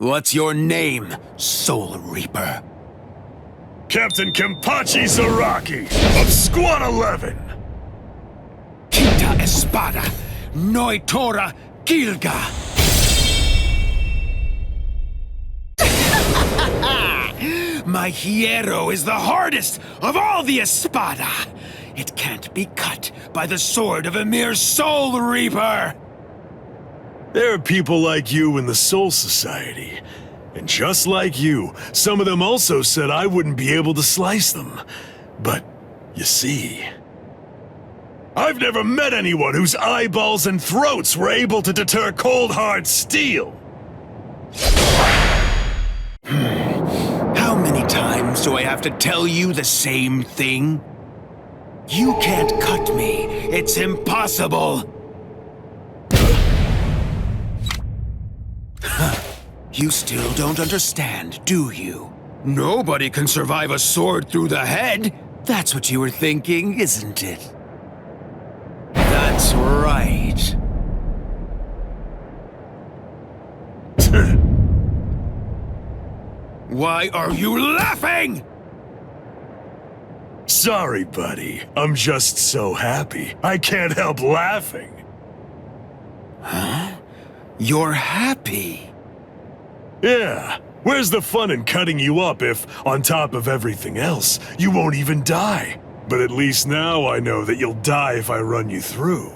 What's your name, Soul Reaper? Captain Kenpachi Zaraki of Squad 11. Kita Espada, Noitora Gilga. My hierro is the hardest of all the Espada. It can't be cut by the sword of a mere Soul Reaper. There are people like you in the Soul Society. And just like you, some of them also said I wouldn't be able to slice them. But, you see... I've never met anyone whose eyeballs and throats were able to deter cold hard steel. How many times do I have to tell you the same thing? You can't cut me. It's impossible. You still don't understand, do you? Nobody can survive a sword through the head. That's what you were thinking, isn't it? That's right. Why are you laughing? Sorry, buddy. I'm just so happy. I can't help laughing. Huh? You're happy? Yeah. Where's the fun in cutting you up if, on top of everything else, you won't even die? But at least now I know that you'll die if I run you through.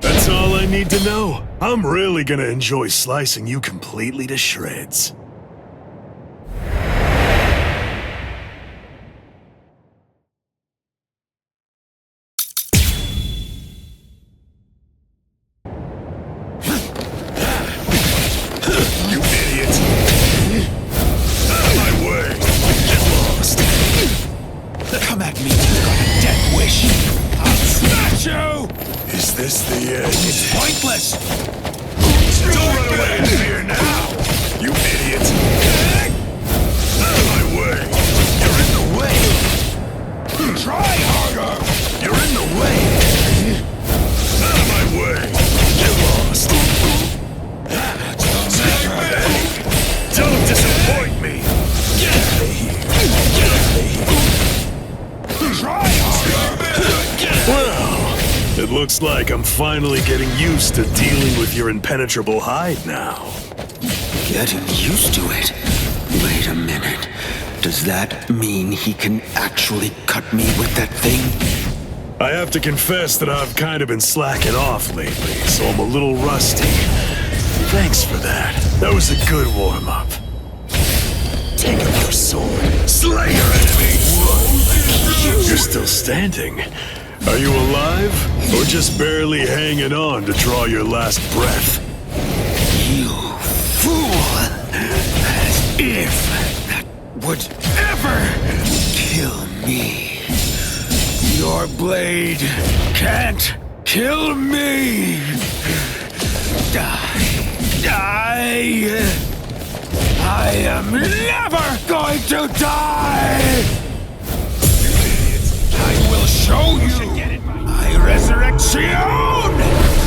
That's all I need to know. I'm really gonna enjoy slicing you completely to shreds. Is this the end? It's pointless! Don't run away in fear now! You idiot! Out of my way! You're in the way! Try harder! You're in the way! Out of my way! Get lost! Stay back! Don't disappoint me! Get out of here! Get out of here! Try harder! Well... It looks like I'm finally getting used to dealing with your impenetrable hide now. Getting used to it? Wait a minute. Does that mean he can actually cut me with that thing? I have to confess that I've kind of been slacking off lately, so I'm a little rusty. Thanks for that. That was a good warm-up. Take up your sword. Slay your enemy! You're still standing. Are you alive, or just barely hanging on to draw your last breath? You fool! As if that would ever kill me. Your blade can't kill me! Die! I am never going to die! I will show you my resurrection!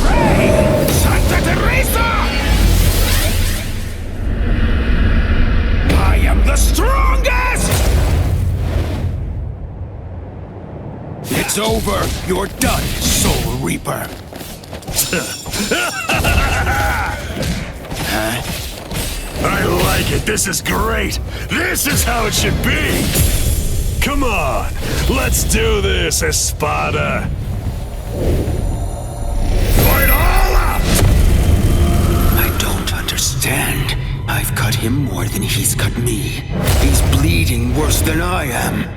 Pray, Santa Teresa! I am the strongest! It's over. You're done, Soul Reaper. Huh? I like it. This is great. This is how it should be. Come on, let's do this, Espada! Fight all out! I don't understand. I've cut him more than he's cut me. He's bleeding worse than I am.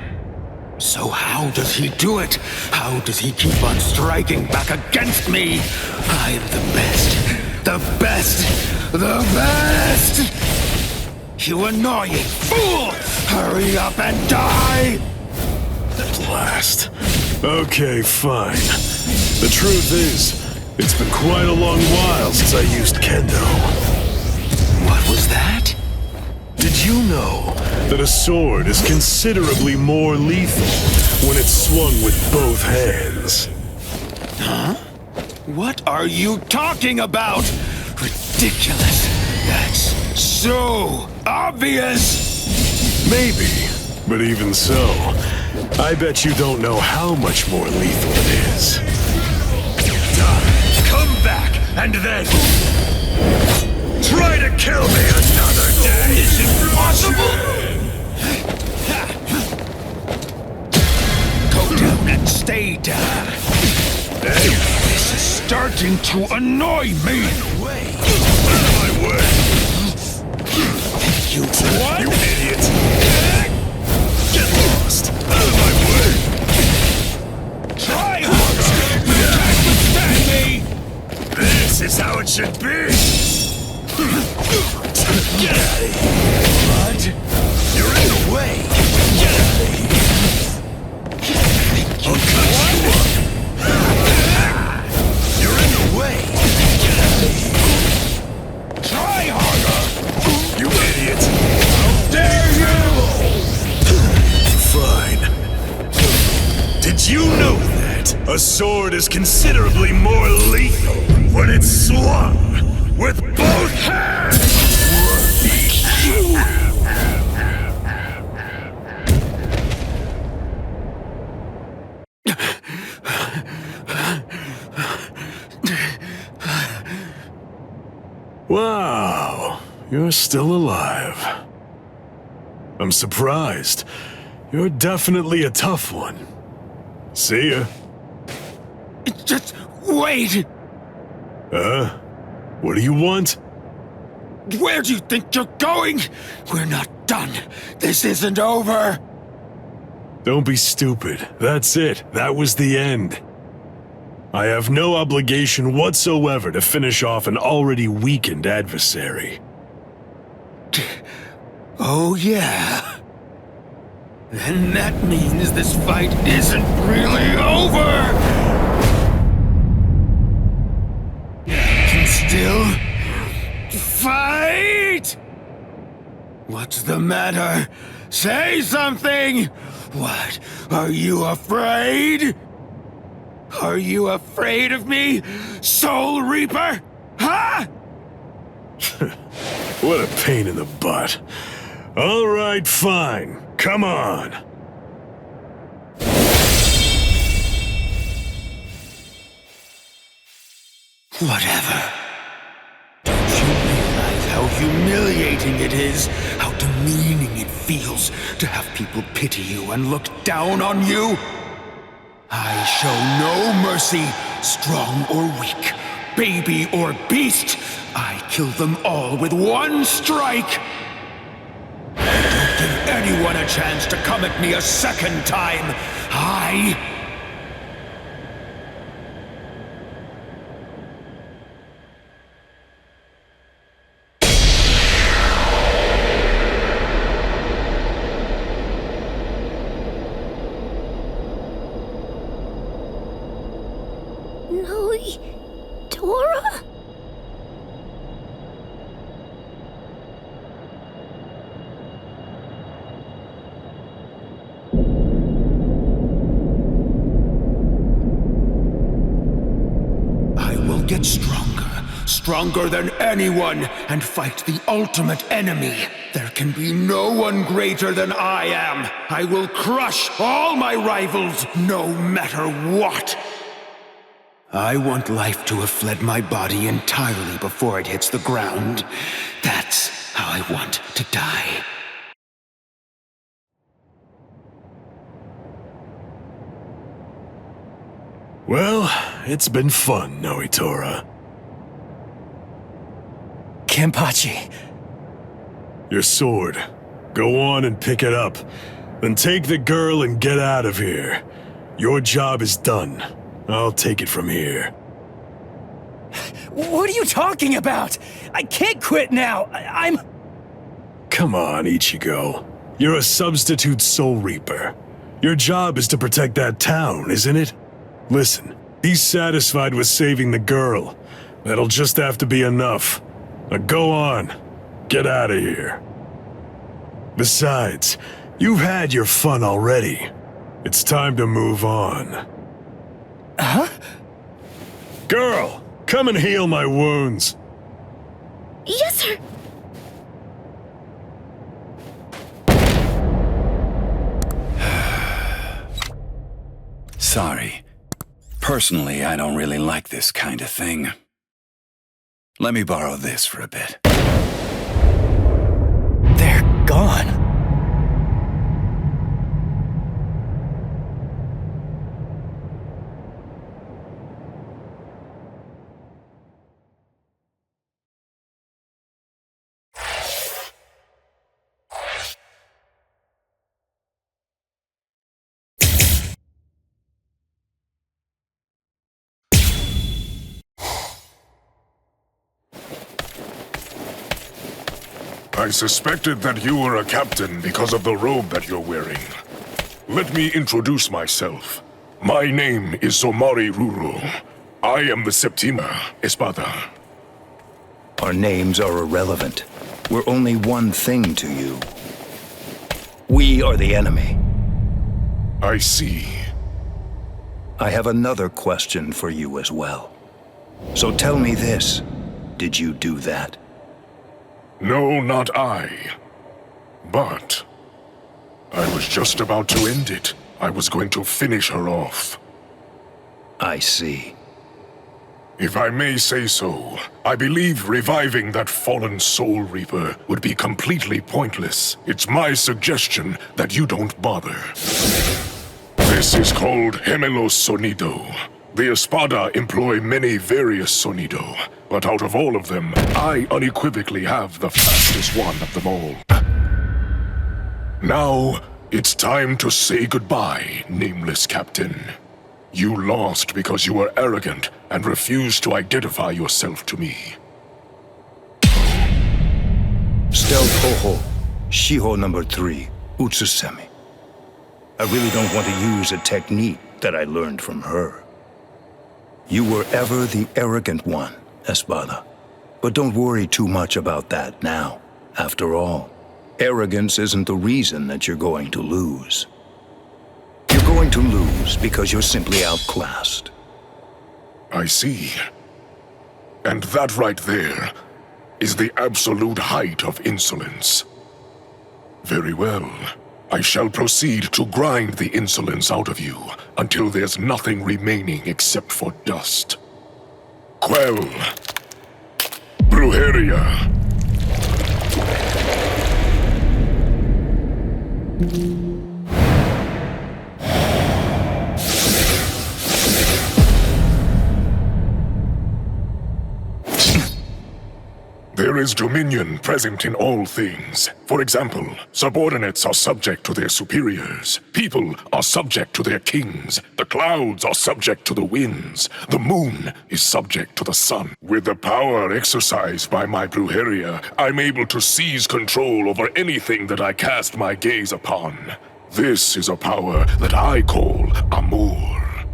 So how does he do it? How does he keep on striking back against me? I am the best. The best. The best! You annoying fool! Hurry up and die! Blast. Okay, fine. The truth is, it's been quite a long while since I used Kendo. What was that? Did you know that a sword is considerably more lethal when it's swung with both hands? Huh? What are you talking about? Ridiculous. That's so obvious! Maybe, but even so, I bet you don't know how much more lethal it is. Come back, and then try to kill me another day! Is it possible? Go down and stay down. Hey, This is starting to annoy me. out of my way! You what? You idiot! Get lost! Out of my way! Try harder! You can't withstand me! This is how it should be! Get out of here! What? You're in the way! Get out of here! I'll cut you up! You're in the way! Get out of here! Try harder! You idiot! How dare you! Fine. Did you know that a sword is considerably more lethal when it's swung with both hands? Wow, you're still alive. I'm surprised. You're definitely a tough one. See ya. Just wait! What do you want? Where do you think you're going? We're not done. This isn't over. Don't be stupid. That's it. That was the end. I have no obligation whatsoever to finish off an already weakened adversary. Oh, yeah. Then that means this fight isn't really over! I can still fight! What's the matter? Say something! What? Are you afraid? Are you afraid of me, Soul Reaper? Huh? What a pain in the butt. All right, fine. Come on. Whatever. Don't you realize how humiliating it is, how demeaning it feels to have people pity you and look down on you? I show no mercy, strong or weak, baby or beast. I kill them all with one strike. Don't give anyone a chance to come at me a second time. No, Tora? I will get stronger than anyone, and fight the ultimate enemy. There can be no one greater than I am. I will crush all my rivals, no matter what. I want life to have fled my body entirely before it hits the ground. That's how I want to die. Well, it's been fun, Noitora. Kenpachi. Your sword. Go on and pick it up. Then take the girl and get out of here. Your job is done. I'll take it from here. What are you talking about? I can't quit now. I'm... Come on, Ichigo. You're a substitute Soul Reaper. Your job is to protect that town, isn't it? Listen, he's satisfied with saving the girl. That'll just have to be enough. Now go on. Get out of here. Besides, you've had your fun already. It's time to move on. Huh? Girl, come and heal my wounds. Yes, sir. Personally, I don't really like this kind of thing. Let me borrow this for a bit. They're gone. I suspected that you were a captain because of the robe that you're wearing. Let me introduce myself. My name is Somari Ruro. I am the Septima Espada. Our names are irrelevant. We're only one thing to you. We are the enemy. I see. I have another question for you as well. So tell me this. Did you do that? No, not I. But I was just about to end it. I was going to finish her off. I see. If I may say so, I believe reviving that fallen Soul Reaper would be completely pointless. It's my suggestion that you don't bother. This is called Gemelo Sonido. The Espada employ many various Sonido, but out of all of them, I unequivocally have the fastest one of them all. Now, it's time to say goodbye, nameless captain. You lost because you were arrogant and refused to identify yourself to me. Stealth Hoho, Shiho number 3, Utsusemi. I really don't want to use a technique that I learned from her. You were ever the arrogant one, Espada. But don't worry too much about that now. After all, arrogance isn't the reason that you're going to lose. You're going to lose because you're simply outclassed. I see. And that right there is the absolute height of insolence. Very well. I shall proceed to grind the insolence out of you until there's nothing remaining except for dust. Quell. Brujeria. There is dominion present in all things. For example, subordinates are subject to their superiors. People are subject to their kings. The clouds are subject to the winds. The moon is subject to the sun. With the power exercised by my Brujeria, I'm able to seize control over anything that I cast my gaze upon. This is a power that I call Amour.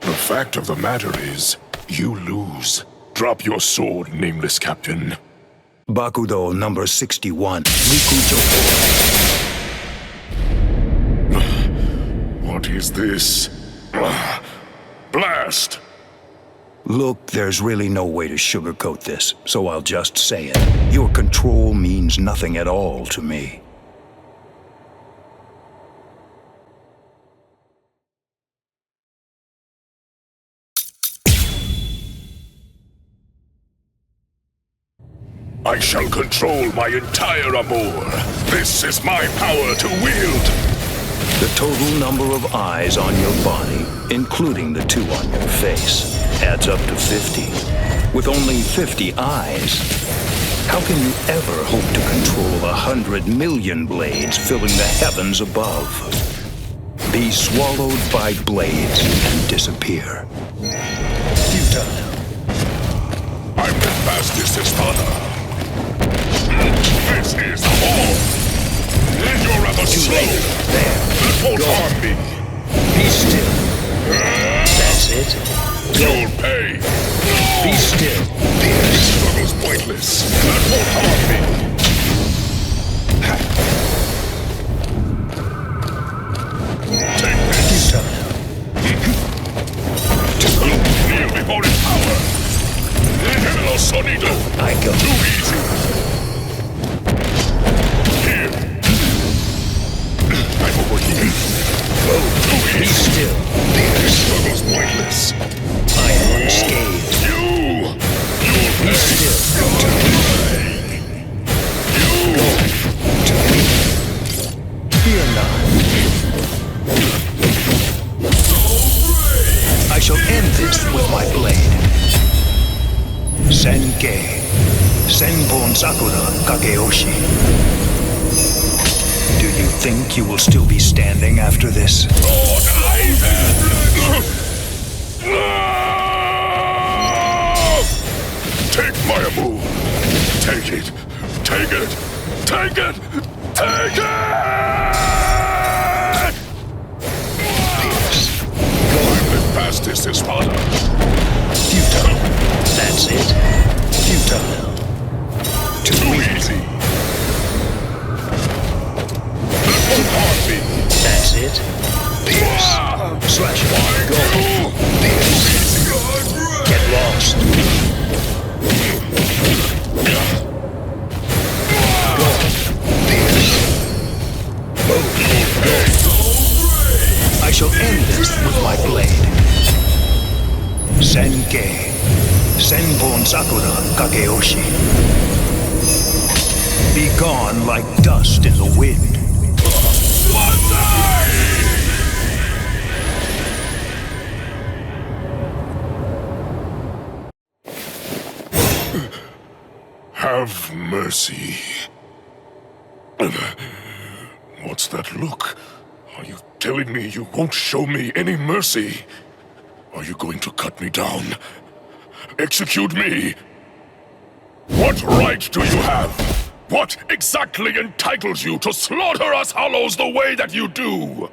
The fact of the matter is, you lose. Drop your sword, nameless captain. Bakudo number 61, Rikujo. What is this? Blast! Look, there's really no way to sugarcoat this, so I'll just say it. Your control means nothing at all to me. I shall control my entire Amour. This is my power to wield. The total number of eyes on your body, including the 2 on your face, adds up to 50. With only 50 eyes, how can you ever hope to control 100 million blades filling the heavens above? Be swallowed by blades and disappear. Futile. I'm the fastest Espada. This is the ball! You're rather slow! There. That won't harm me! Be still. That's it. You'll pay! Be still. This struggle's pointless! That won't harm me! Take this! Kneel before its power! Gemelo Sonido! I go. Too easy! Here! I'm overheating. Be still. This struggle's pointless. I am unscathed. Be still. To me. Fear not. I shall end this with my blade. Senkei. Senbon Sakura Kageyoshi. Do you think you will still be standing after this? Take my move. Take it. Take it. Take it. Take it! I'm the fastest, Espada. Futile. That's it. Futile. Too easy. That won't harm me. That's it. Pierce. Slash. Go. Pierce. Get lost. Go. Pierce. Move. Go. I shall end this with my blade. Senkei. Senbon Sakura Kageyoshi. Be gone like dust in the wind. Have mercy. What's that look? Are you telling me you won't show me any mercy? Are you going to cut me down? Execute me? What right do you have? What exactly entitles you to slaughter us Hollows the way that you do?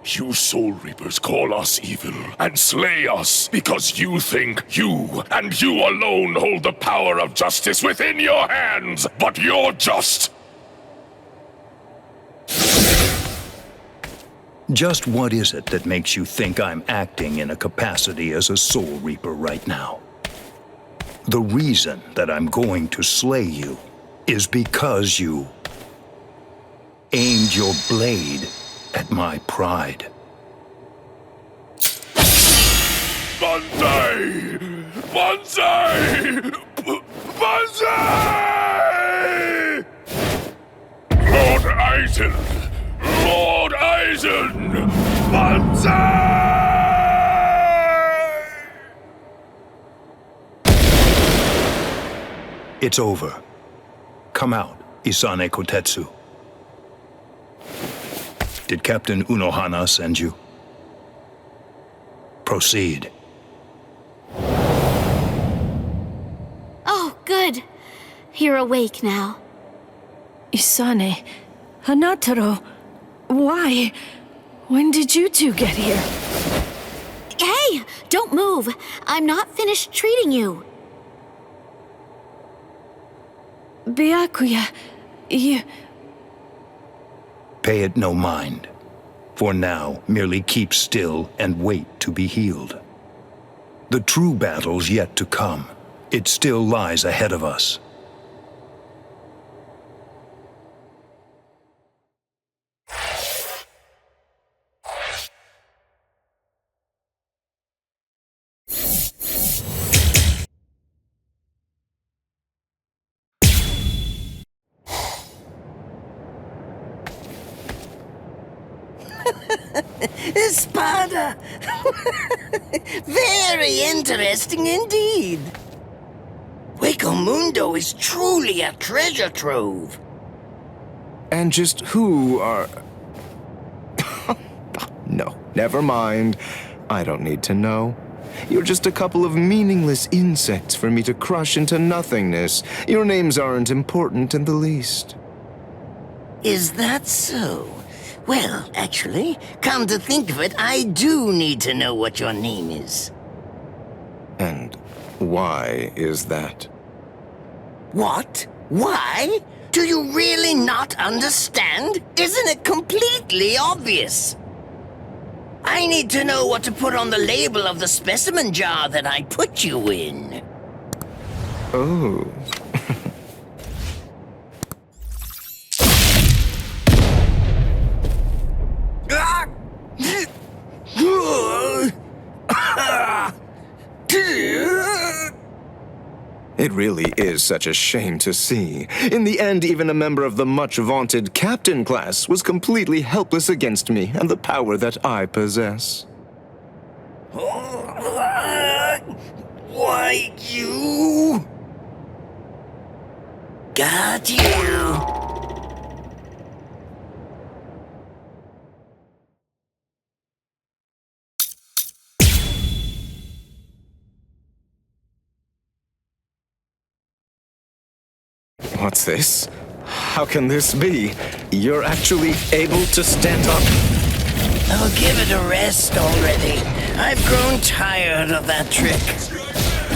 You Soul Reapers call us evil and slay us because you think you and you alone hold the power of justice within your hands, but you're just... Just what is it that makes you think I'm acting in a capacity as a Soul Reaper right now? The reason that I'm going to slay you is because you aimed your blade at my pride. Bankai! Bankai! Bankai! Lord Eisen! Lord Eisen! Bankai! It's over. Come out, Isane Kotetsu. Did Captain Unohana send you? Proceed. Oh, good. You're awake now. Isane, Hanataro, why? When did you two get here? Hey, don't move. I'm not finished treating you. Byakuya, you... Pay it no mind. For now, merely keep still and wait to be healed. The true battle's yet to come. It still lies ahead of us. Espada! Very interesting indeed. Hueco Mundo is truly a treasure trove. And just who are... No, never mind. I don't need to know. You're just a couple of meaningless insects for me to crush into nothingness. Your names aren't important in the least. Is that so? Well, actually, come to think of it, I do need to know what your name is. And why is that? What? Why? Do you really not understand? Isn't it completely obvious? I need to know what to put on the label of the specimen jar that I put you in. Oh. It really is such a shame to see. In the end, even a member of the much-vaunted captain class was completely helpless against me and the power that I possess. Why, you? Got you. What's this? How can this be? You're actually able to stand up? Oh, give it a rest already. I've grown tired of that trick.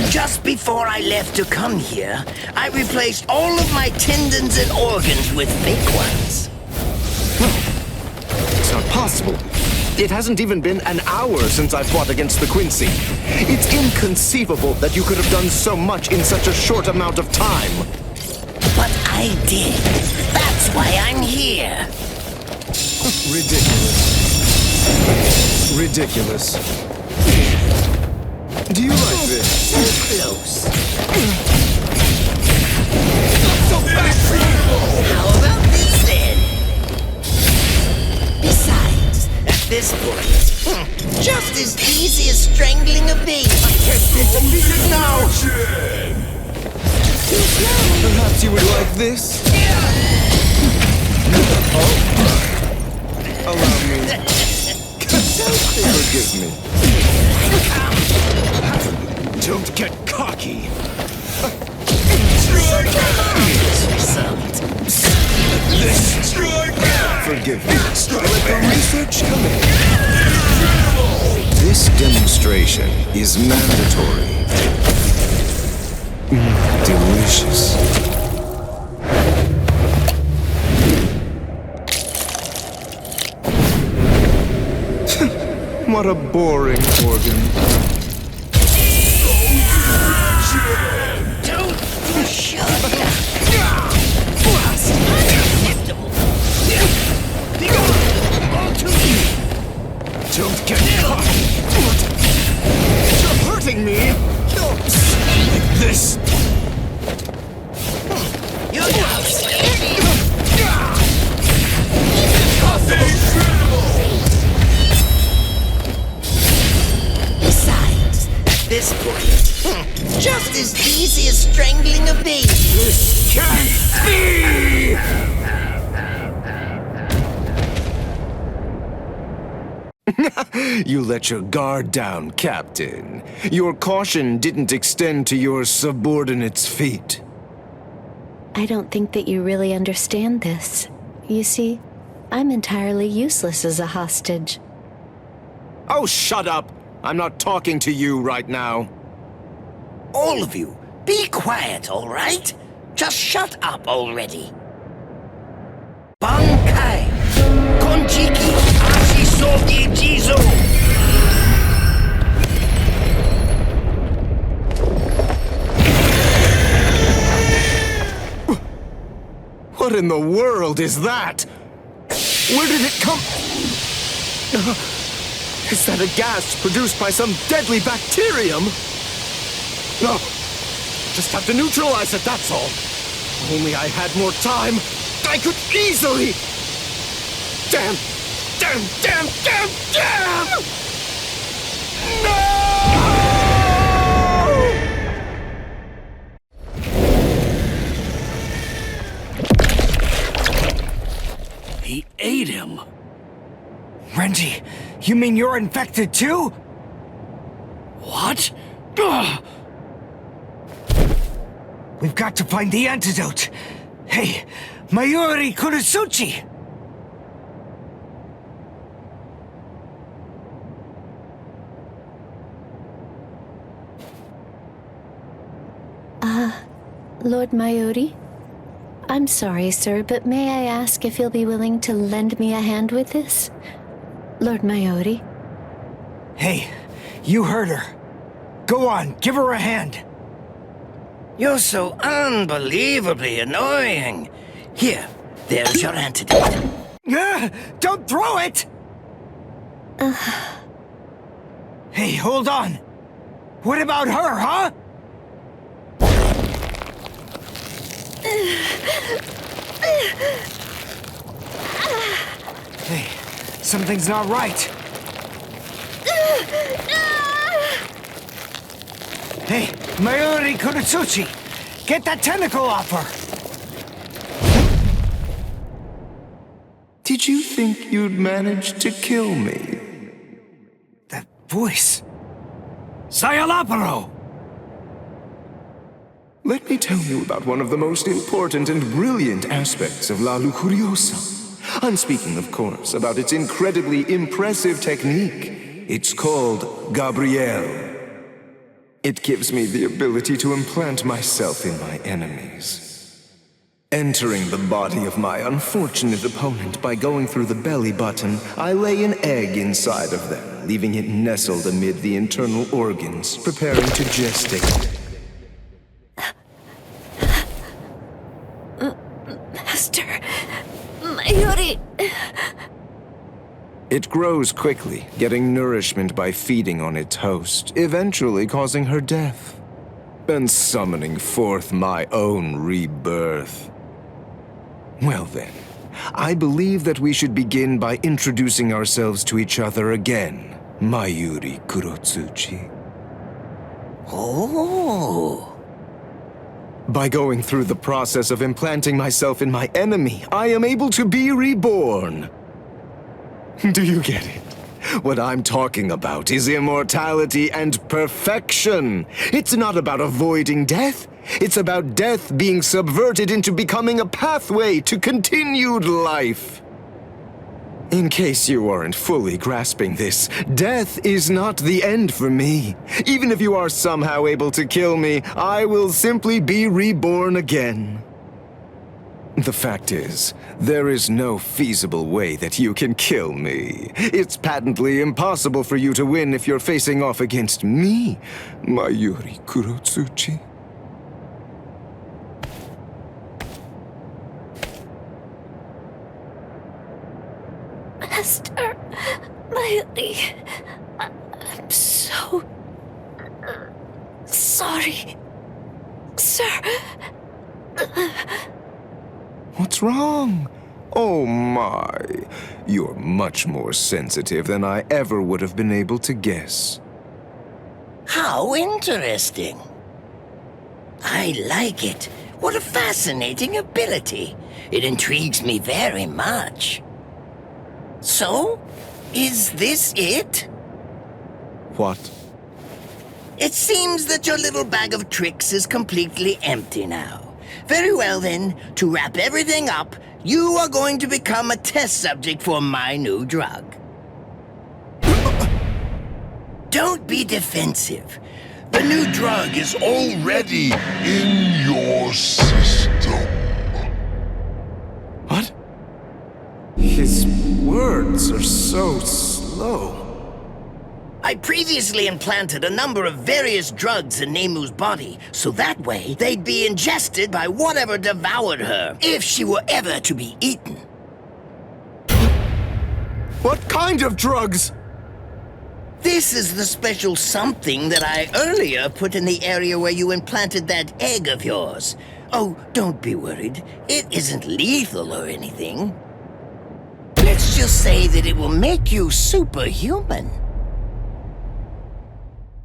Just before I left to come here, I replaced all of my tendons and organs with fake ones. It's not possible. It hasn't even been an hour since I fought against the Quincy. It's inconceivable that you could have done so much in such a short amount of time. But I did. That's why I'm here. Ridiculous. Ridiculous. Do you like this? So close. So fast! How about this then? Besides, at this point, just as easy as strangling a baby. I can't be defeated now. Perhaps you would like this? Oh. Allow me. Forgive me. Don't get cocky. This. Forgive me. Let the research come in. This demonstration is mandatory. Delicious. What a boring organ. Don't push up. Unacceptable. All to you. Don't get cocky. You're hurting me. Like this. You're not steady. Besides, at this point, just as easy as strangling a baby. This can't be! You let your guard down, Captain. Your caution didn't extend to your subordinate's feet. I don't think that you really understand this. You see, I'm entirely useless as a hostage. Oh, shut up! I'm not talking to you right now. All of you, be quiet, all right? Just shut up already. Bankai! Konjiki! Ashisogi Jizo! What in the world is that? Where did it come? Is that a gas produced by some deadly bacterium? No. Just have to neutralize it, that's all. Only I had more time, I could easily... Damn! Damn! Damn! Damn! Damn! No! He ate him. Renji, you mean you're infected too? What? Ugh. We've got to find the antidote. Hey, Mayuri Kurosaki! Lord Mayuri? I'm sorry, sir, but may I ask if you'll be willing to lend me a hand with this? Lord Mayuri? Hey, you heard her. Go on, give her a hand. You're so unbelievably annoying. Here, there's your antidote. Don't throw it! Hey, hold on. What about her, huh? Hey, something's not right. Hey, Mayuri Kurosaki! Get that tentacle off her! Did you think you'd manage to kill me? That voice... Sayalaparo! Let me tell you about one of the most important and brilliant aspects of La Lucuriosa. I'm speaking, of course, about its incredibly impressive technique. It's called Gabrielle. It gives me the ability to implant myself in my enemies. Entering the body of my unfortunate opponent by going through the belly button, I lay an egg inside of them, leaving it nestled amid the internal organs, preparing to gestate. Master... Mayuri... It grows quickly, getting nourishment by feeding on its host, eventually causing her death, and summoning forth my own rebirth. Well then, I believe that we should begin by introducing ourselves to each other again, Mayuri Kurosaki. Oh... By going through the process of implanting myself in my enemy, I am able to be reborn. Do you get it? What I'm talking about is immortality and perfection. It's not about avoiding death. It's about death being subverted into becoming a pathway to continued life. In case you aren't fully grasping this, death is not the end for me. Even if you are somehow able to kill me, I will simply be reborn again. The fact is, there is no feasible way that you can kill me. It's patently impossible for you to win if you're facing off against me, Mayuri Kurosaki. Master... Mayuri... I'm so... sorry... Sir... What's wrong? Oh my, you're much more sensitive than I ever would have been able to guess. How interesting. I like it. What a fascinating ability. It intrigues me very much. So, is this it? What? It seems that your little bag of tricks is completely empty now. Very well then, to wrap everything up, you are going to become a test subject for my new drug. Don't be defensive. The new drug is already in your system. What? His words are so slow. I previously implanted a number of various drugs in Nemu's body, so that way they'd be ingested by whatever devoured her, if she were ever to be eaten. What kind of drugs? This is the special something that I earlier put in the area where you implanted that egg of yours. Oh, don't be worried. It isn't lethal or anything. Let's just say that it will make you superhuman.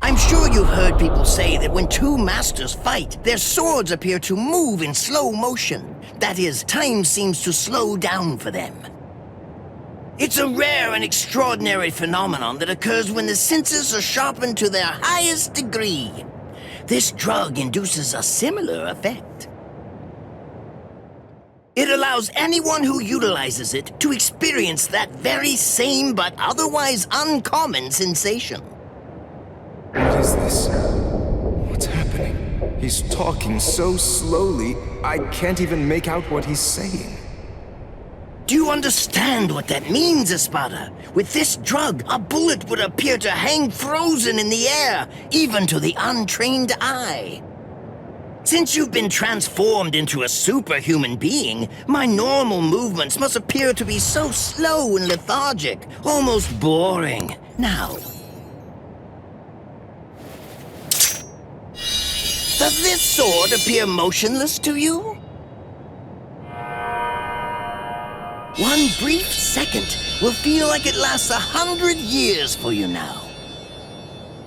I'm sure you've heard people say that when two masters fight, their swords appear to move in slow motion. That is, time seems to slow down for them. It's a rare and extraordinary phenomenon that occurs when the senses are sharpened to their highest degree. This drug induces a similar effect. It allows anyone who utilizes it to experience that very same but otherwise uncommon sensation. What is this? What's happening? He's talking so slowly, I can't even make out what he's saying. Do you understand what that means, Espada? With this drug, a bullet would appear to hang frozen in the air, even to the untrained eye. Since you've been transformed into a superhuman being, my normal movements must appear to be so slow and lethargic, almost boring. Now, does this sword appear motionless to you? One brief second will feel like it lasts 100 years for you now.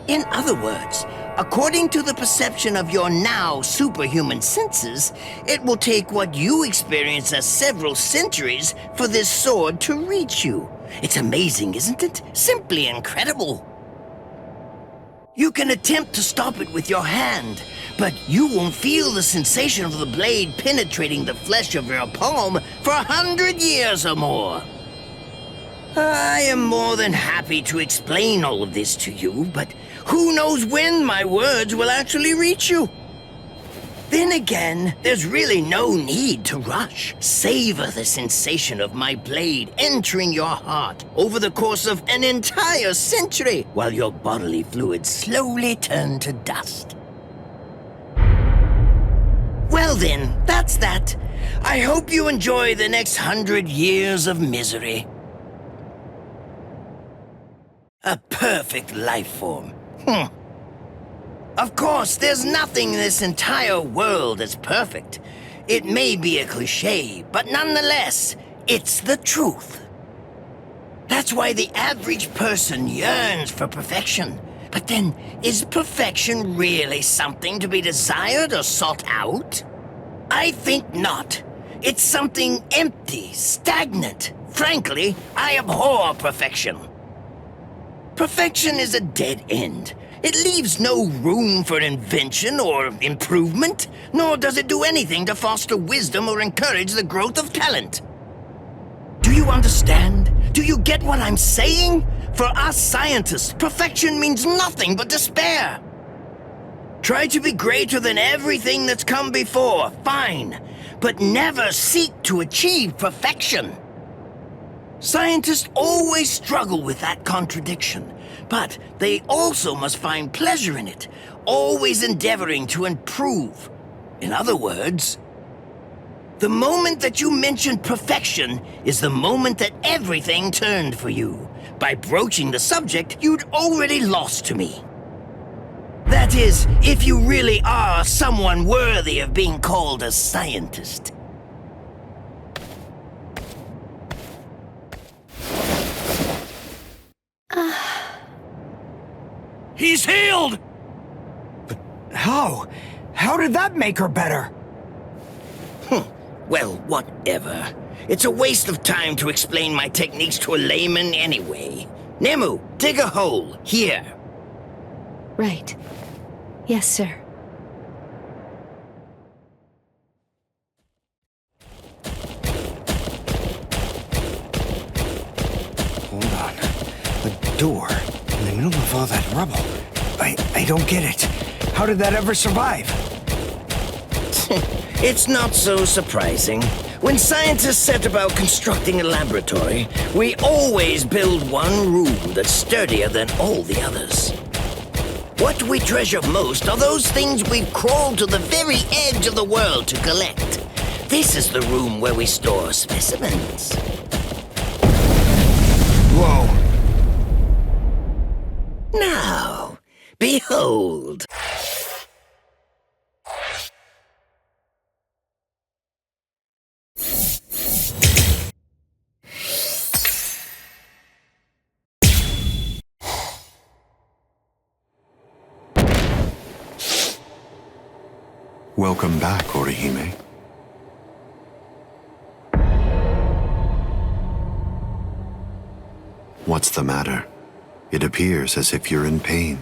In other words, according to the perception of your now superhuman senses, it will take what you experience as several centuries for this sword to reach you. It's amazing, isn't it? Simply incredible. You can attempt to stop it with your hand, but you won't feel the sensation of the blade penetrating the flesh of your palm for 100 years or more. I am more than happy to explain all of this to you, but who knows when my words will actually reach you? Then again, there's really no need to rush. Savor the sensation of my blade entering your heart over the course of an entire century, while your bodily fluids slowly turn to dust. Well then, that's that. I hope you enjoy the next 100 years of misery. A perfect life form. Of course, there's nothing in this entire world that's perfect. It may be a cliché, but nonetheless, it's the truth. That's why the average person yearns for perfection. But then, is perfection really something to be desired or sought out? I think not. It's something empty, stagnant. Frankly, I abhor perfection. Perfection is a dead end. It leaves no room for invention or improvement, nor does it do anything to foster wisdom or encourage the growth of talent. Do you understand? Do you get what I'm saying? For us scientists, perfection means nothing but despair. Try to be greater than everything that's come before, fine, but never seek to achieve perfection. Scientists always struggle with that contradiction, but they also must find pleasure in it, always endeavoring to improve. In other words, the moment that you mentioned perfection is the moment that everything turned for you. By broaching the subject, you'd already lost to me. That is, if you really are someone worthy of being called a scientist. He's healed! But how? How did that make her better? Well, whatever. It's a waste of time to explain my techniques to a layman anyway. Nemu, dig a hole, here. Right. Yes, sir. Hold on. The door, in the middle of all that rubble. I don't get it. How did that ever survive? It's not so surprising. When scientists set about constructing a laboratory, we always build one room that's sturdier than all the others. What we treasure most are those things we've crawled to the very edge of the world to collect. This is the room where we store specimens. Whoa. Now, behold. Welcome back, Orihime. What's the matter? It appears as if you're in pain.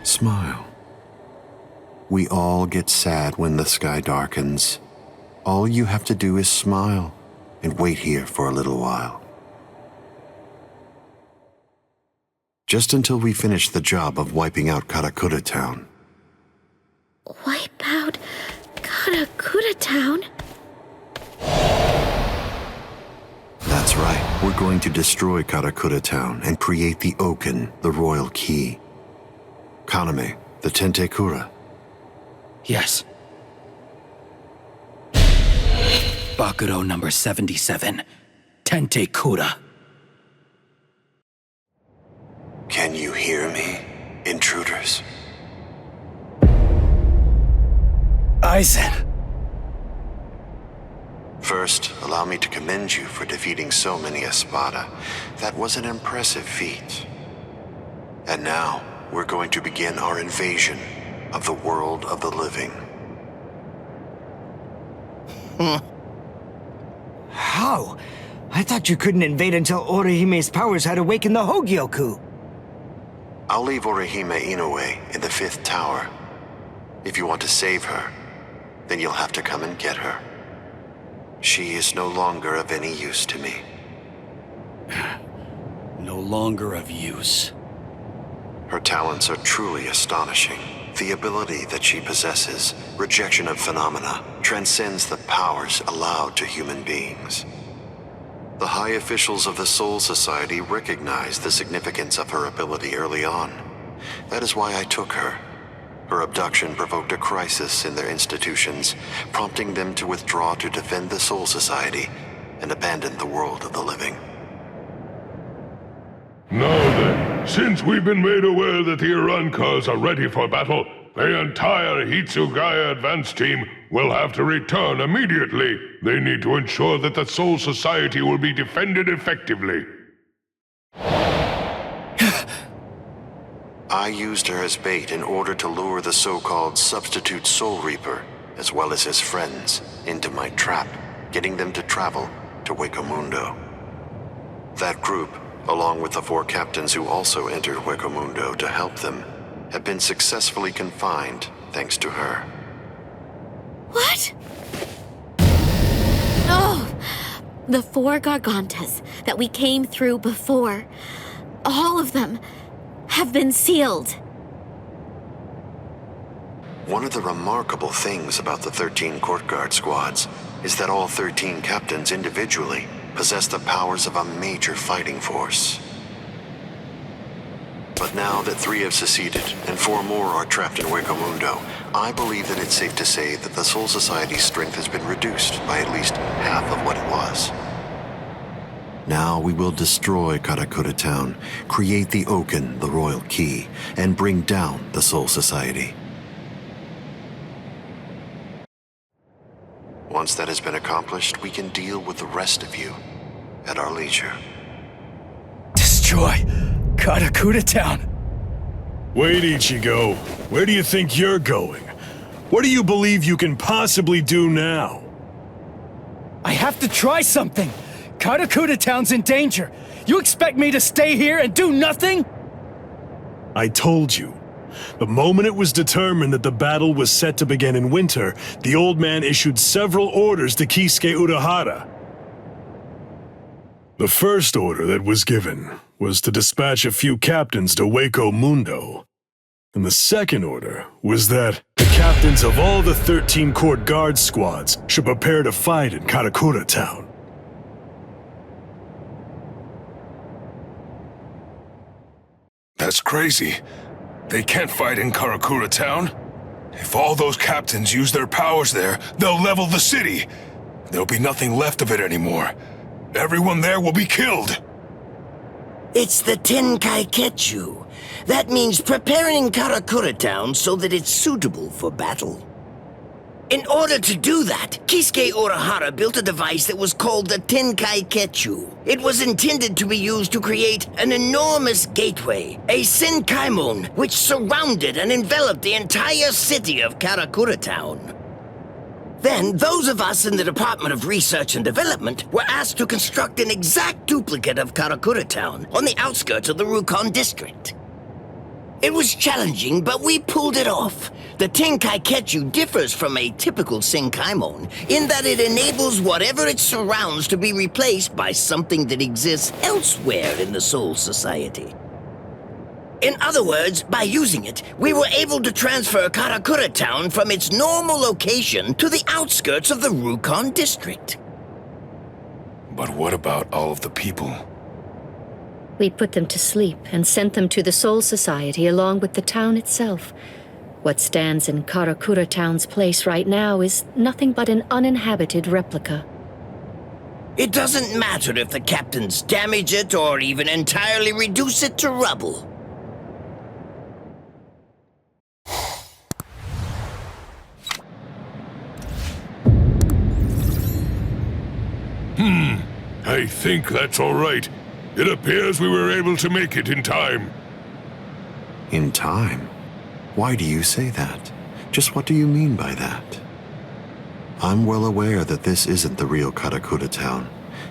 Smile. We all get sad when the sky darkens. All you have to do is smile and wait here for a little while. Just until we finish the job of wiping out Karakura Town. Wipe out Karakura Town? That's right. We're going to destroy Karakura Town and create the Oken, the royal key. Kaname, the Tite Kubo. Yes. Bakuro number 77. Tite Kubo. Can you hear me? intruders. Aizen. First, allow me to commend you for defeating so many Espada. That was an impressive feat. And now, we're going to begin our invasion of the world of the living. How? I thought you couldn't invade until Orihime's powers had awakened the Hogyoku. I'll leave Orihime Inoue in the 5th tower. If you want to save her, then you'll have to come and get her. She is no longer of any use to me. No longer of use. Her talents are truly astonishing. The ability that she possesses, rejection of phenomena, transcends the powers allowed to human beings. The high officials of the Soul Society recognized the significance of her ability early on. That is why I took her. Her abduction provoked a crisis in their institutions, prompting them to withdraw to defend the Soul Society and abandon the world of the living. Now then, since we've been made aware that the Arrancars are ready for battle, the entire Hitsugaya advance team will have to return immediately. They need to ensure that the Soul Society will be defended effectively. I used her as bait in order to lure the so-called substitute Soul Reaper, as well as his friends, into my trap, getting them to travel to Huecomundo. That group, along with the 4 captains who also entered Huecomundo to help them, have been successfully confined thanks to her. What? Oh! The 4 Gargantas that we came through before, all of them have been sealed. One of the remarkable things about the 13 Court Guard squads is that all 13 captains individually possess the powers of a major fighting force. But now that 3 have seceded and 4 more are trapped in Huecomundo, I believe that it's safe to say that the Soul Society's strength has been reduced by at least half of what it was. Now we will destroy Karakura Town, create the Oaken, the Royal Key, and bring down the Soul Society. Once that has been accomplished, we can deal with the rest of you at our leisure. Destroy Karakura Town. Wait, Ichigo. Where do you think you're going? What do you believe you can possibly do now? I have to try something. Karakura Town's in danger. You expect me to stay here and do nothing? I told you. The moment it was determined that the battle was set to begin in winter, the old man issued several orders to Kisuke Urahara. The first order that was given was to dispatch a few captains to Huecomundo. And the second order was that the captains of all the 13 Court Guard squads should prepare to fight in Karakura Town. That's crazy. They can't fight in Karakura Town. If all those captains use their powers there, they'll level the city. There'll be nothing left of it anymore. Everyone there will be killed. It's the Tenkai-Ketchu. That means preparing Karakura Town so that it's suitable for battle. In order to do that, Kisuke Urahara built a device that was called the Tenkai-Ketchu. It was intended to be used to create an enormous gateway, a Senkaimon, which surrounded and enveloped the entire city of Karakura Town. Then, those of us in the Department of Research and Development were asked to construct an exact duplicate of Karakura Town on the outskirts of the Rukon district. It was challenging, but we pulled it off. The Tenkai-Ketchu differs from a typical Senkaimon in that it enables whatever it surrounds to be replaced by something that exists elsewhere in the Soul Society. In other words, by using it, we were able to transfer Karakura Town from its normal location to the outskirts of the Rukon district. But what about all of the people? We put them to sleep and sent them to the Soul Society along with the town itself. What stands in Karakura Town's place right now is nothing but an uninhabited replica. It doesn't matter if the captains damage it or even entirely reduce it to rubble. I think that's all right. It appears we were able to make it in time. In time? Why do you say that? Just what do you mean by that? I'm well aware that this isn't the real Karakura town,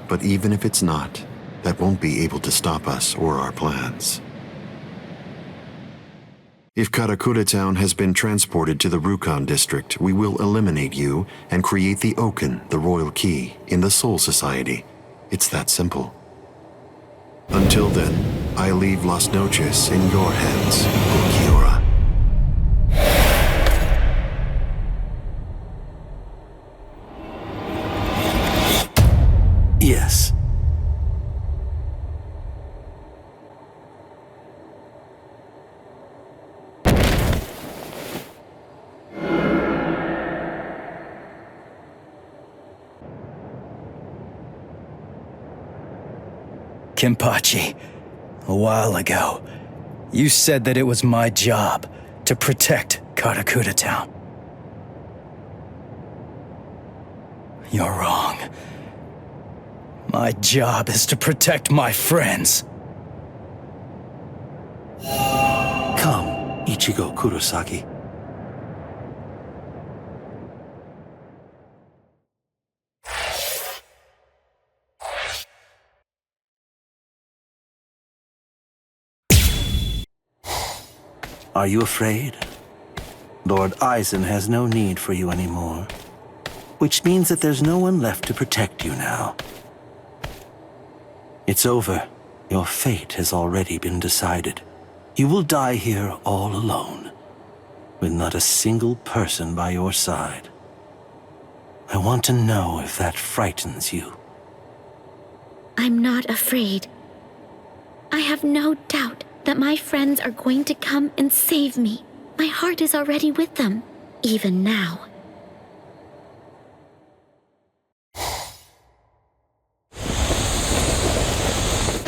but even if it's not, that won't be able to stop us or our plans. If Karakura town has been transported to the Rukon district, we will eliminate you and create the Oken, the royal key, in the Soul Society. It's that simple. Until then, I leave Las Noches in your hands, Ulquiorra. Yes. Kenpachi, a while ago, you said that it was my job to protect Karakura Town. You're wrong. My job is to protect my friends. Come, Ichigo Kurosaki. Are you afraid? Lord Aizen has no need for you anymore, which means that there's no one left to protect you now. It's over. Your fate has already been decided. You will die here all alone, with not a single person by your side. I want to know if that frightens you. I'm not afraid. I have no doubt that my friends are going to come and save me. My heart is already with them, even now.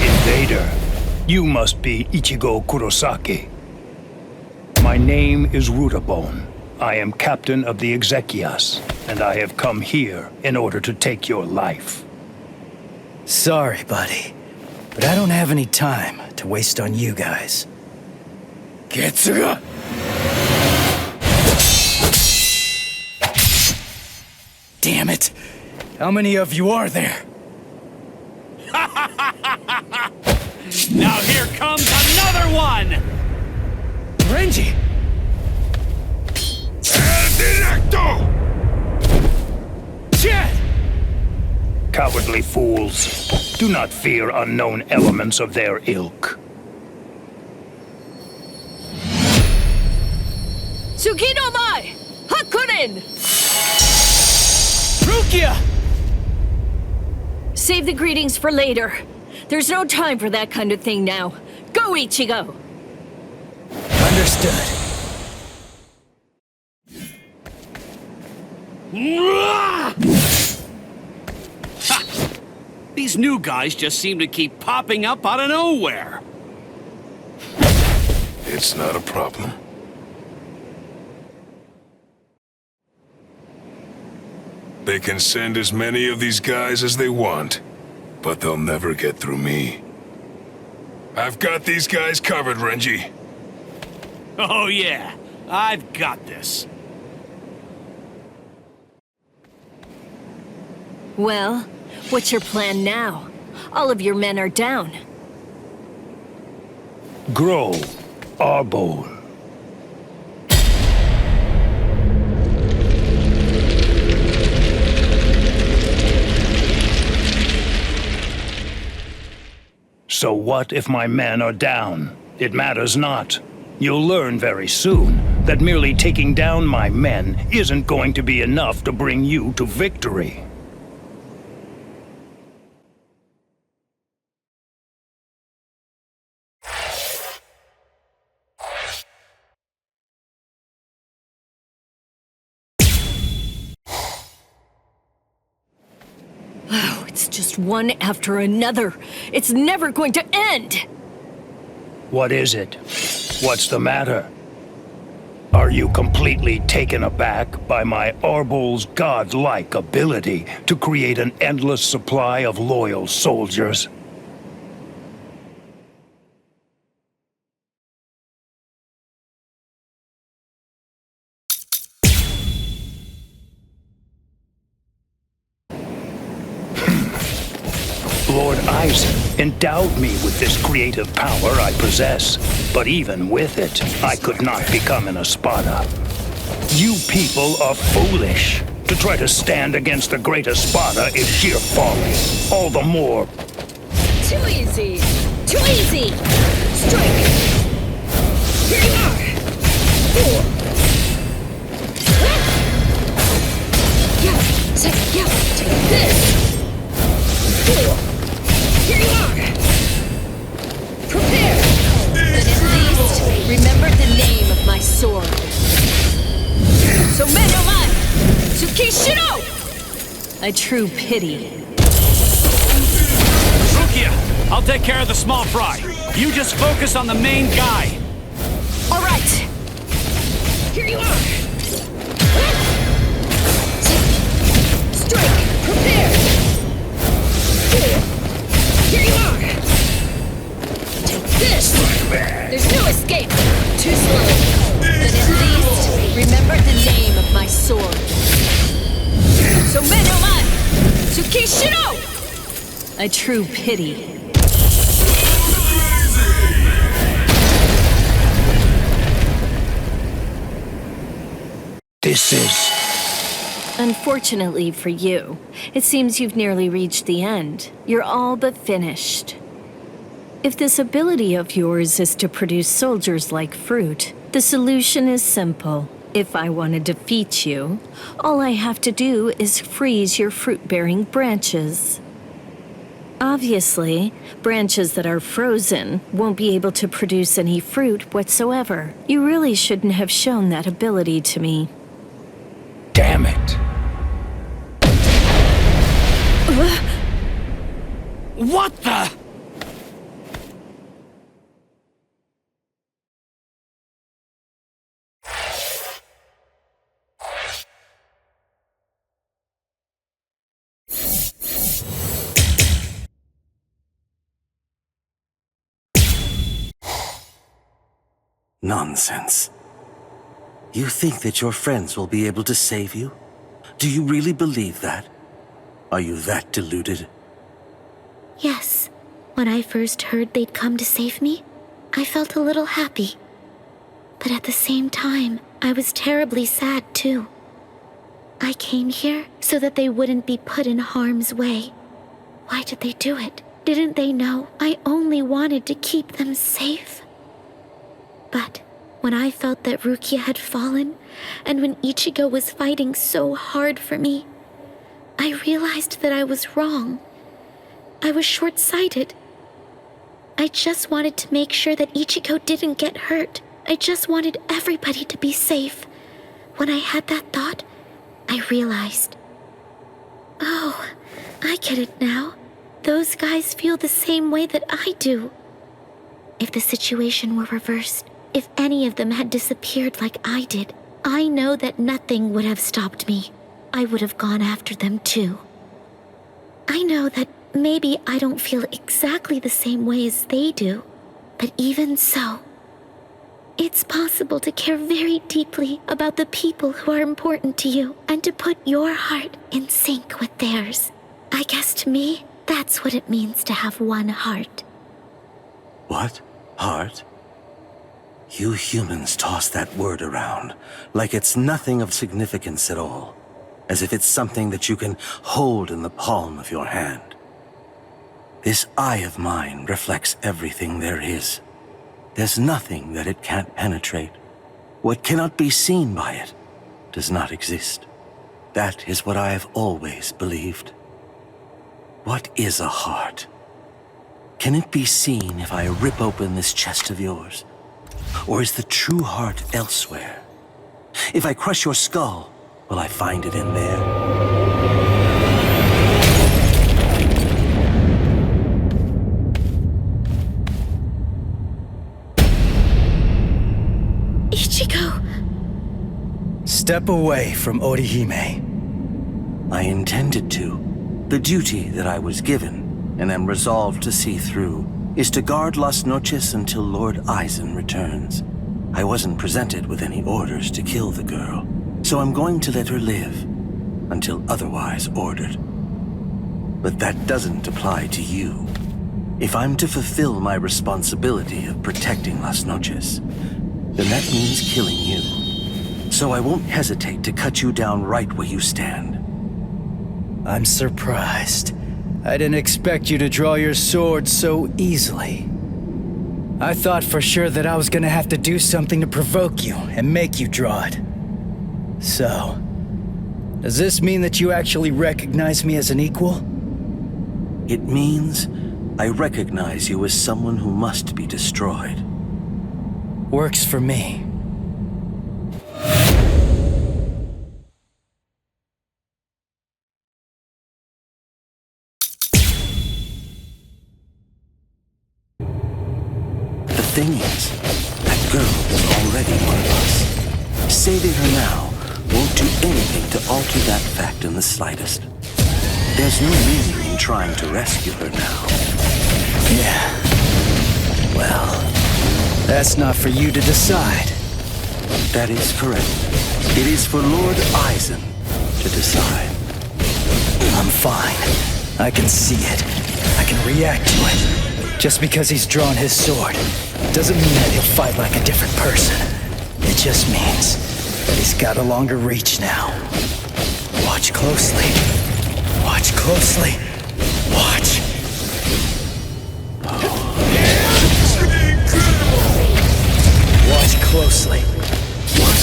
Invader, you must be Ichigo Kurosaki. My name is Rutabone. I am captain of the Exequias, and I have come here in order to take your life. Sorry, buddy, but I don't have any time to waste on you guys. Getsuga! Damn it! How many of you are there? Now here comes another one! Renji! Directo! Shit! Cowardly fools. Do not fear unknown elements of their ilk. Tsukino mai! Hakunin! Rukia! Save the greetings for later. There's no time for that kind of thing now. Go, Ichigo! Understood. Ha! These new guys just seem to keep popping up out of nowhere. It's not a problem. They can send as many of these guys as they want, but they'll never get through me. I've got these guys covered, Renji. Oh yeah, I've got this. Well, what's your plan now? All of your men are down. Grow, Arbol. So what if my men are down? It matters not. You'll learn very soon that merely taking down my men isn't going to be enough to bring you to victory. Oh, it's just one after another. It's never going to end! What is it? What's the matter? Are you completely taken aback by my Arbul's godlike ability to create an endless supply of loyal soldiers? Lord Aizen endowed me with this creative power I possess, but even with it, I could not become an Espada. You people are foolish. To try to stand against the great Espada is sheer folly. All the more. Too easy! Too easy! Strike! Here you are! Yeah, take this! Here you are! Prepare! Then at least, remember the name of my sword. So man, Tsukishiro! A true pity. Rukia, I'll take care of the small fry. You just focus on the main guy. All right. Here you are. Strike. Prepare. Here you are. Take this. There's no escape. Too slow. Then at least remember the name of my sword. So man, Tsukishiro! A true pity. This is... Unfortunately for you, it seems you've nearly reached the end. You're all but finished. If this ability of yours is to produce soldiers like fruit, the solution is simple. If I want to defeat you, all I have to do is freeze your fruit-bearing branches. Obviously, branches that are frozen won't be able to produce any fruit whatsoever. You really shouldn't have shown that ability to me. Damn it! What the? Nonsense. You think that your friends will be able to save you? Do you really believe that? Are you that deluded? Yes. When I first heard they'd come to save me, I felt a little happy. But at the same time, I was terribly sad too. I came here so that they wouldn't be put in harm's way. Why did they do it? Didn't they know I only wanted to keep them safe? But when I felt that Rukia had fallen, and when Ichigo was fighting so hard for me, I realized that I was wrong. I was short-sighted. I just wanted to make sure that Ichigo didn't get hurt. I just wanted everybody to be safe. When I had that thought, I realized. Oh, I get it now. Those guys feel the same way that I do. If the situation were reversed, if any of them had disappeared like I did, I know that nothing would have stopped me. I would have gone after them too. I know that maybe I don't feel exactly the same way as they do, but even so, it's possible to care very deeply about the people who are important to you and to put your heart in sync with theirs. I guess to me, that's what it means to have one heart. What? Heart? You humans toss that word around like it's nothing of significance at all, as if it's something that you can hold in the palm of your hand. This eye of mine reflects everything there is. There's nothing that it can't penetrate. What cannot be seen by it does not exist. That is what I have always believed. What is a heart? Can it be seen if I rip open this chest of yours? Or is the true heart elsewhere? If I crush your skull, will I find it in there? Ichigo! step away from Orihime. I intended to. The duty that I was given, and am resolved to see through, is to guard Las Noches until Lord Eisen returns. I wasn't presented with any orders to kill the girl, so I'm going to let her live, until otherwise ordered. But that doesn't apply to you. If I'm to fulfill my responsibility of protecting Las Noches, then that means killing you. So I won't hesitate to cut you down right where you stand. I'm surprised. I didn't expect you to draw your sword so easily. I thought for sure that I was gonna have to do something to provoke you and make you draw it. So, does this mean that you actually recognize me as an equal? It means I recognize you as someone who must be destroyed. Works for me. The thing is, that girl is already one of us. Saving her now won't do anything to alter that fact in the slightest. There's no meaning in trying to rescue her now. Yeah. Well, that's not for you to decide. That is correct. It is for Lord Eisen to decide. I'm fine. I can see it. I can react to it. Just because he's drawn his sword doesn't mean that he'll fight like a different person. It just means that he's got a longer reach now. Watch closely. Watch closely. Watch. Watch closely. What?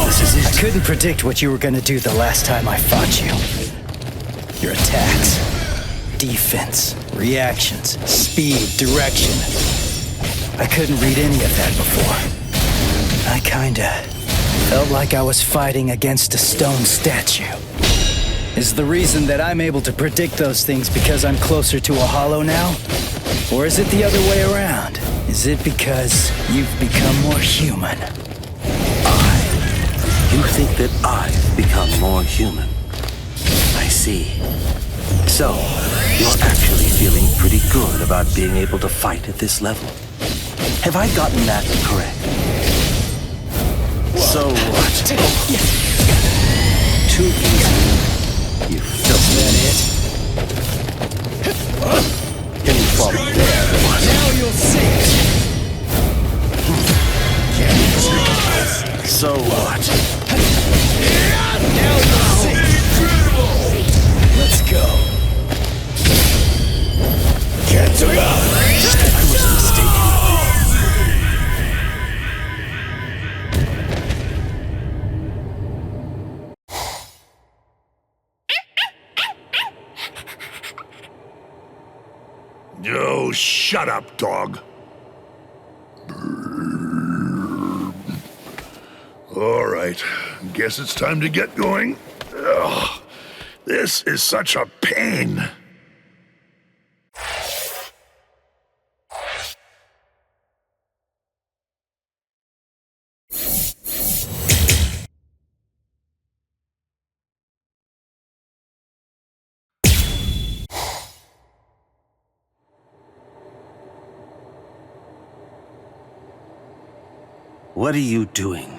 This is it. I couldn't predict what you were gonna do the last time I fought you. Your attacks, defense, reactions, speed, direction. I couldn't read any of that before. I kinda felt like I was fighting against a stone statue. Is the reason that I'm able to predict those things because I'm closer to a hollow now? Or is it the other way around? Is it because you've become more human? You think that I've become more human? I see. So, you're actually feeling pretty good about being able to fight at this level. Have I gotten that correct? So what? Too easy. You filthy idiot. Can you follow me? Now you'll see. So what? Now you'll see. Let's go. I was mistaken. Oh, shut up, dog. All right, guess it's time to get going. Ugh, this is such a pain. What are you doing?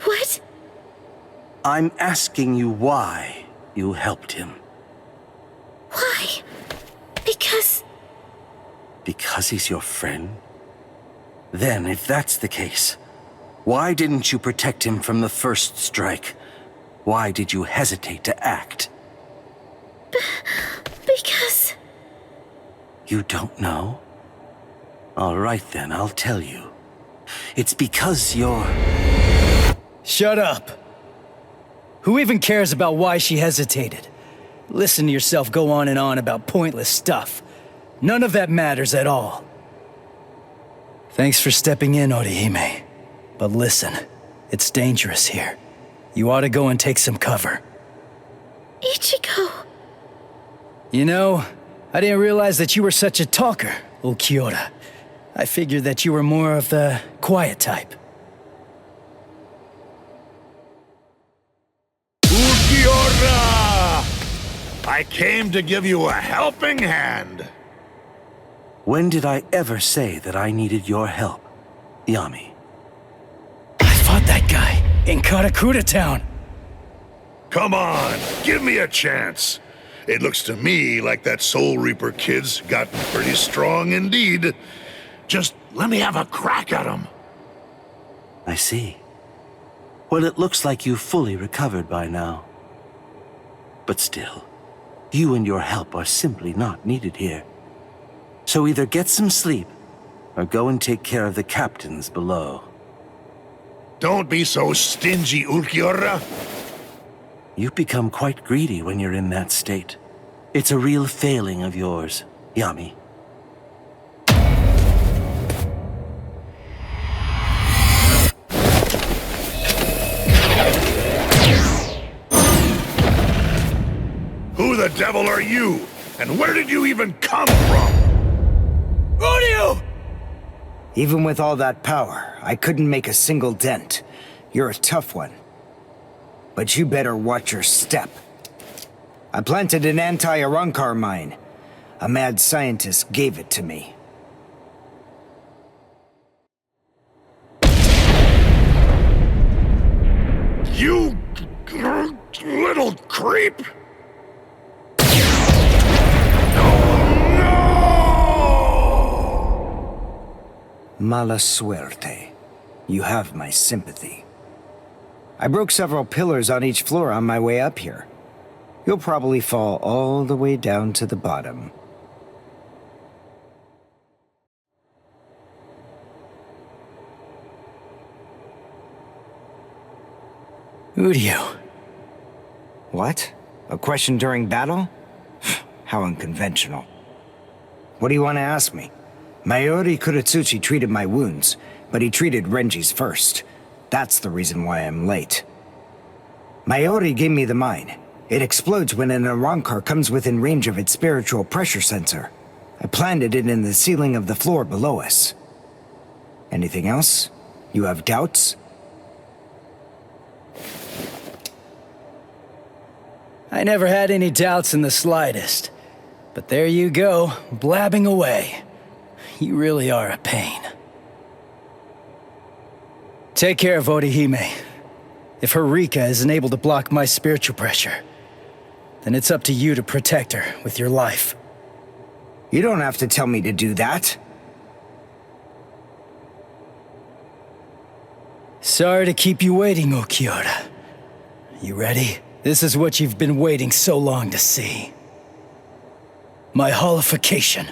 What? I'm asking you why you helped him. Why? Because... Because he's your friend? Then, if that's the case, why didn't you protect him from the first strike? Why did you hesitate to act? Because... You don't know? All right then, I'll tell you. It's because you're... Shut up! Who even cares about why she hesitated? Listen to yourself go on and on about pointless stuff. None of that matters at all. Thanks for stepping in, Orihime. But listen, it's dangerous here. You ought to go and take some cover. Ichigo... You know, I didn't realize that you were such a talker, Ulquiorra. I figured that you were more of the quiet type. Ulquiorra! I came to give you a helping hand. When did I ever say that I needed your help, Yami? I fought that guy in Karakura Town. Come on, give me a chance. It looks to me like that Soul Reaper kid's gotten pretty strong indeed. Just let me have a crack at him. I see. Well, it looks like you've fully recovered by now. But still, you and your help are simply not needed here. So either get some sleep, or go and take care of the captains below. Don't be so stingy, Ulquiorra. You've become quite greedy when you're in that state. It's a real failing of yours, Yami. Who the devil are you? And where did you even come from? Rodeo! Even with all that power, I couldn't make a single dent. You're a tough one. But you better watch your step. I planted an anti-Arrancar mine. A mad scientist gave it to me. You little creep! Mala suerte. You have my sympathy. I broke several pillars on each floor on my way up here. You'll probably fall all the way down to the bottom. Udio. What? A question during battle? How unconventional. What do you want to ask me? Mayuri Kuratsuchi treated my wounds, but he treated Renji's first. That's the reason why I'm late. Mayuri gave me the mine. It explodes when an Arrancar comes within range of its spiritual pressure sensor. I planted it in the ceiling of the floor below us. Anything else? You have doubts? I never had any doubts in the slightest. But there you go, blabbing away. You really are a pain. Take care of Orihime. If her Rika isn't able to block my spiritual pressure, then it's up to you to protect her with your life. You don't have to tell me to do that. Sorry to keep you waiting, Ulquiorra. You ready? This is what you've been waiting so long to see. My holification.